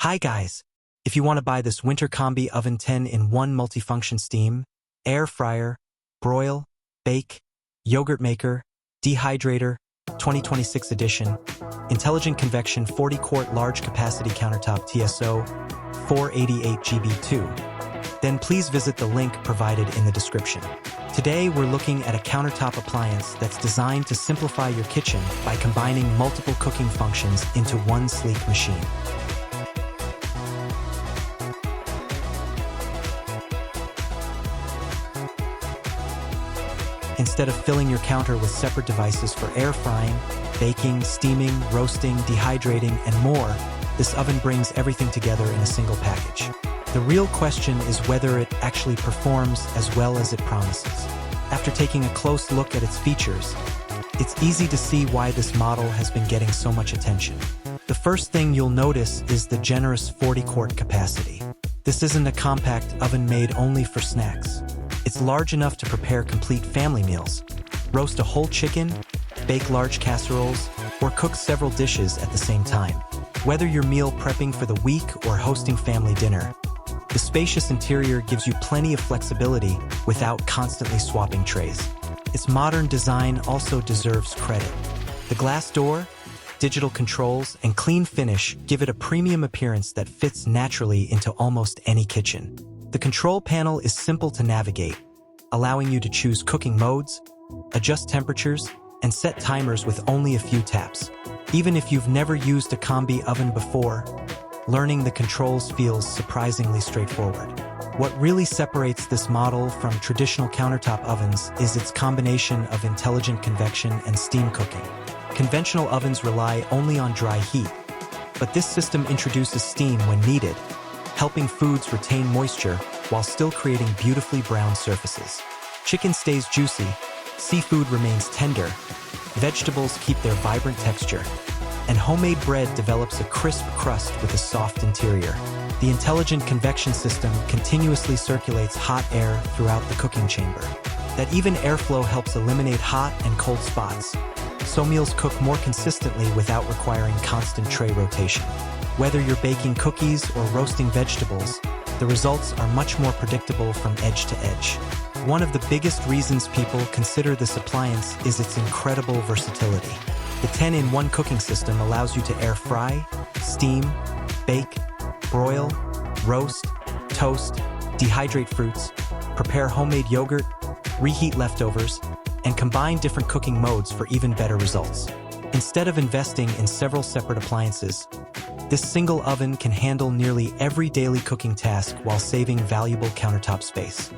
Hi guys! If you want to buy this Whynter Combi Oven 10-in-1 multifunction steam, air fryer, broil, bake, yogurt maker, dehydrator, 2026 edition, intelligent convection 40-quart large capacity countertop TSO 488 GB2, then please visit the link provided in the description. Today we're looking at a countertop appliance that's designed to simplify your kitchen by combining multiple cooking functions into one sleek machine. Instead of filling your counter with separate devices for air frying, baking, steaming, roasting, dehydrating, and more, this oven brings everything together in a single package. The real question is whether it actually performs as well as it promises. After taking a close look at its features, it's easy to see why this model has been getting so much attention. The first thing you'll notice is the generous 40-quart capacity. This isn't a compact oven made only for snacks. It's large enough to prepare complete family meals, roast a whole chicken, bake large casseroles, or cook several dishes at the same time. Whether you're meal prepping for the week or hosting family dinner, the spacious interior gives you plenty of flexibility without constantly swapping trays. Its modern design also deserves credit. The glass door, digital controls, and clean finish give it a premium appearance that fits naturally into almost any kitchen. The control panel is simple to navigate, allowing you to choose cooking modes, adjust temperatures, and set timers with only a few taps. Even if you've never used a combi oven before, learning the controls feels surprisingly straightforward. What really separates this model from traditional countertop ovens is its combination of intelligent convection and steam cooking. Conventional ovens rely only on dry heat, but this system introduces steam when needed, helping foods retain moisture while still creating beautifully browned surfaces. Chicken stays juicy, seafood remains tender, vegetables keep their vibrant texture, and homemade bread develops a crisp crust with a soft interior. The intelligent convection system continuously circulates hot air throughout the cooking chamber. That even airflow helps eliminate hot and cold spots, so meals cook more consistently without requiring constant tray rotation. Whether you're baking cookies or roasting vegetables, the results are much more predictable from edge to edge. One of the biggest reasons people consider this appliance is its incredible versatility. The 10-in-1 cooking system allows you to air fry, steam, bake, broil, roast, toast, dehydrate fruits, prepare homemade yogurt, reheat leftovers, and combine different cooking modes for even better results. Instead of investing in several separate appliances, this single oven can handle nearly every daily cooking task while saving valuable countertop space.